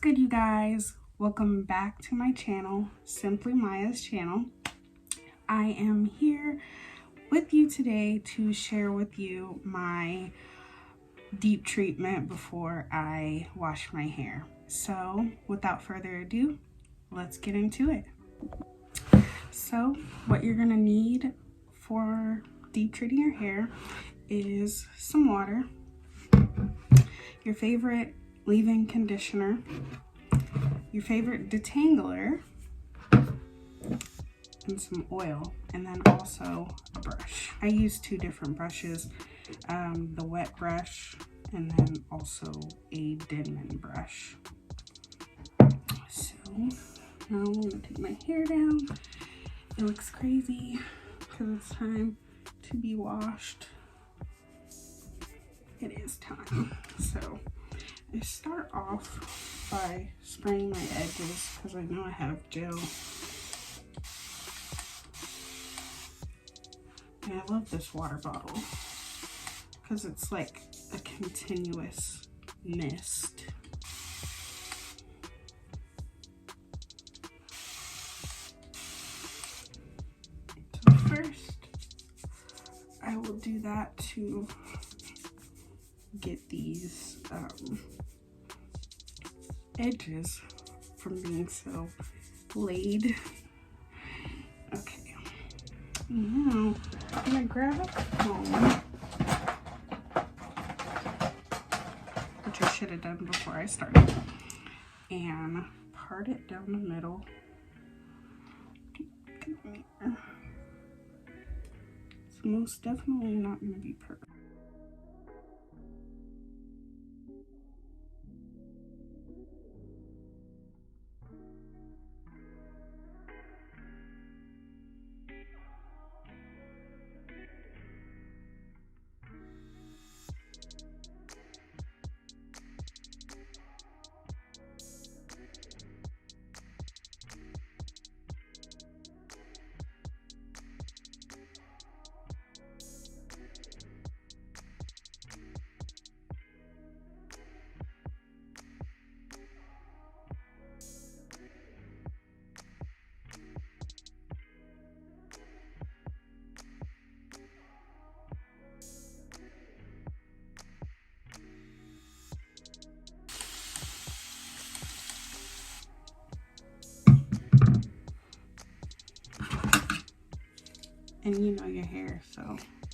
good, you guys? Welcome back to my channel, Simply Maya's channel. I am here with you today to share with you my deep treatment before I wash my hair. So without further ado, let's get into it. So what you're gonna need for deep treating your hair is some water, your favorite leave-in conditioner, your favorite detangler, and some oil, and then also a brush. I use two different brushes, the wet brush and then also a Denman brush. So now I'm gonna take my hair down. It looks crazy because it's time to be washed. It is time. So I start off by spraying my edges because I know I have gel. And I love this water bottle because it's like a continuous mist. So first, I will do that to get these edges from being so laid. Okay, now I'm gonna grab a comb, which I should have done before I started, and part it down the middle. It's most definitely not gonna be perfect. And you know your hair, so oh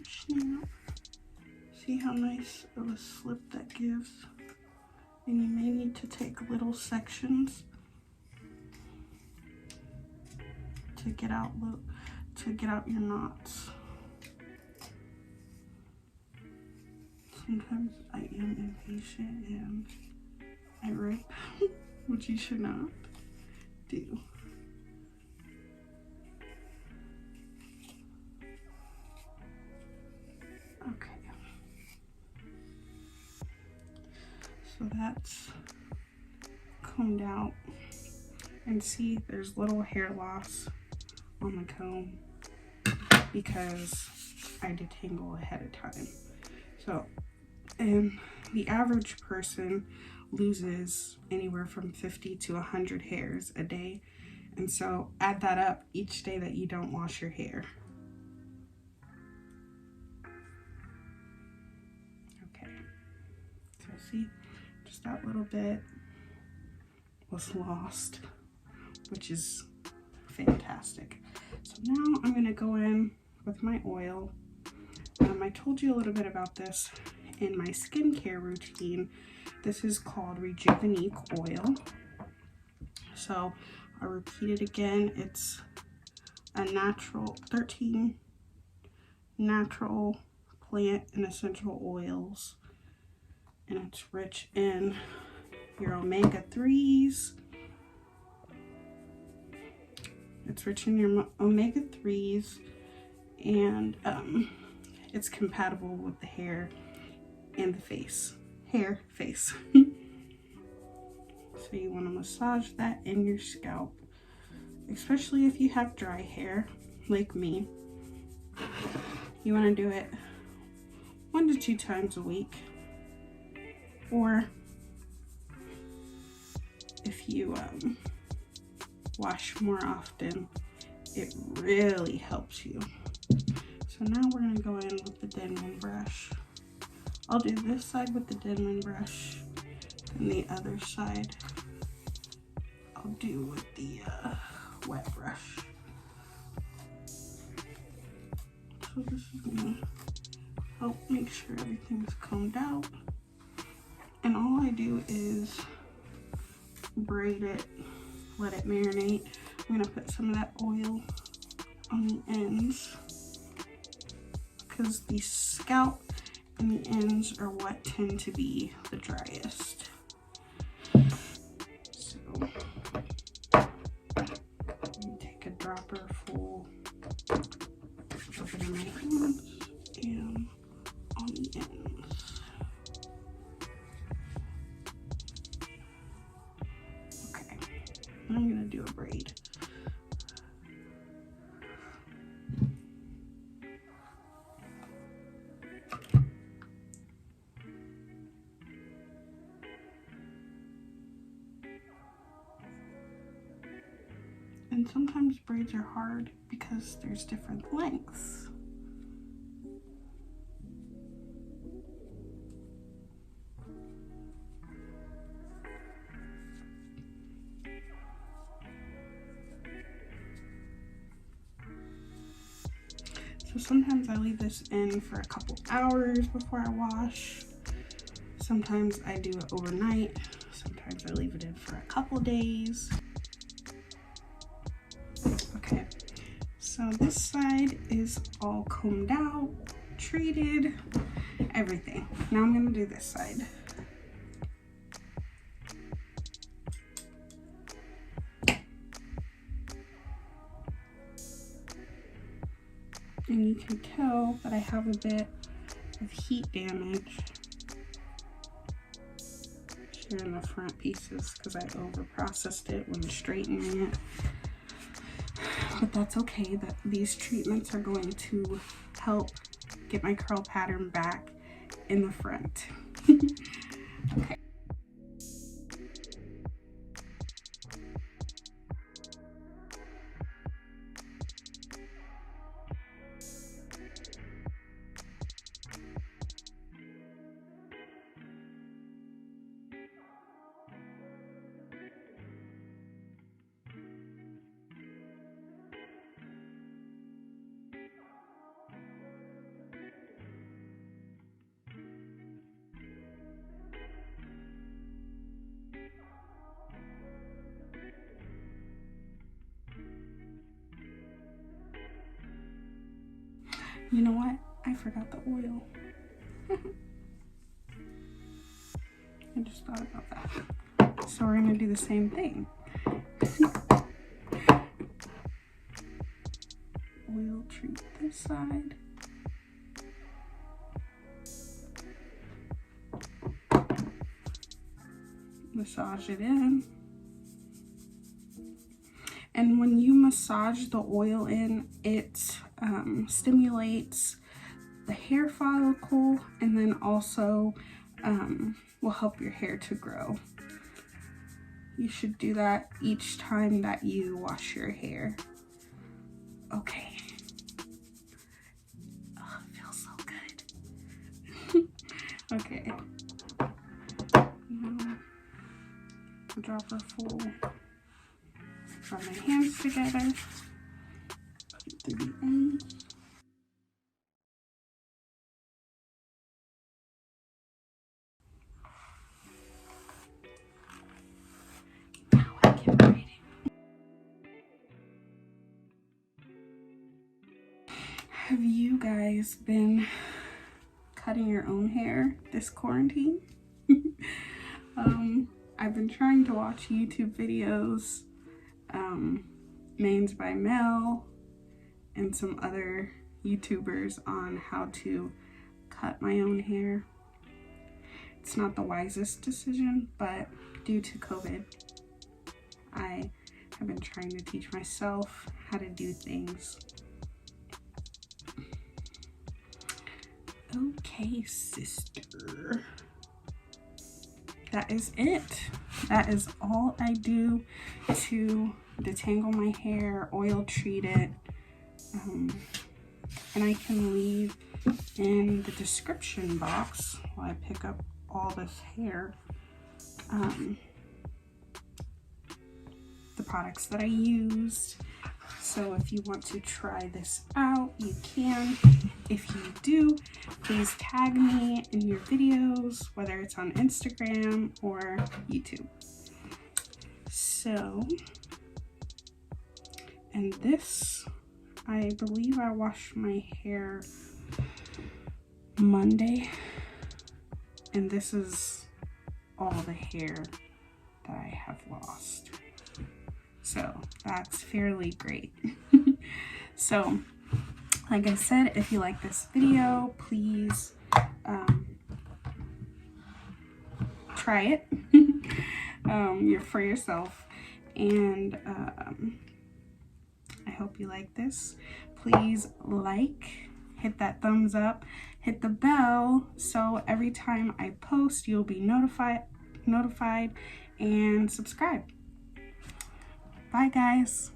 snap. See how nice of a slip that gives? And you may need to take little sections to get out your knots. Sometimes I am impatient and I rip, which you should not do. Okay. So that's combed out, and see there's little hair loss on the comb because I detangle ahead of time. So, and the average person loses anywhere from 50 to 100 hairs a day, and so add that up each day that you don't wash your hair. Okay, so see, just that little bit was lost, which is fantastic. So now I'm going to go in with my oil. I told you a little bit about this in my skincare routine. This is called Rejuveniqe oil. So I'll repeat it again. It's a natural 13 natural plant and essential oils, and it's rich in your omega-3s. It's rich in your omega-3s, and it's compatible with the hair and the face. Hair, face. So you want to massage that in your scalp, especially if you have dry hair like me. You want to do it 1 to 2 times a week, or if you wash more often, it really helps you. So now we're going to go in with the Denman brush. I'll do this side with the Denman brush, and the other side I'll do with the wet brush. So this is going to help make sure everything's combed out. And all I do is braid it, let it marinate. I'm going to put some of that oil on the ends, because the scalp and the ends are what tend to be the driest. So take a dropper full of it in my hands and on the ends. Okay, I'm gonna do a braid. And sometimes braids are hard because there's different lengths. So sometimes I leave this in for a couple hours before I wash. Sometimes I do it overnight. Sometimes I leave it in for a couple days. Okay, so this side is all combed out, treated, everything. Now I'm gonna do this side. And you can tell that I have a bit of heat damage here in the front pieces because I over processed it when straightening it. But that's okay, that these treatments are going to help get my curl pattern back in the front. Okay. You know what? I forgot the oil. I just thought about that. So we're gonna do the same thing. Oil treat this side. Massage it in. And when you massage the oil in, it stimulates the hair follicle, and then also will help your hair to grow. You should do that each time that you wash your hair. Okay. Oh, it feels so good. Okay. Now, drop her full. Rub my hands together. Put it through the ends. Now I can braid it. Have you guys been cutting your own hair this quarantine? I've been trying to watch YouTube videos, Mains by Mel and some other YouTubers on how to cut my own hair. It's not the wisest decision, but due to COVID, I have been trying to teach myself how to do things. Okay, sister. That is it. That is all I do to detangle my hair, oil treat it. And I can leave in the description box while I pick up all this hair, the products that I used. So if you want to try this out, you can. If you do, please tag me in your videos, whether it's on Instagram or YouTube. So, and this, I believe I washed my hair Monday, and this is all the hair that I have lost. So that's fairly great. So like I said, if you like this video, please try it for yourself, and I hope you like this. Please hit that thumbs up, hit the bell, so every time I post you'll be notified, and subscribe. Bye guys.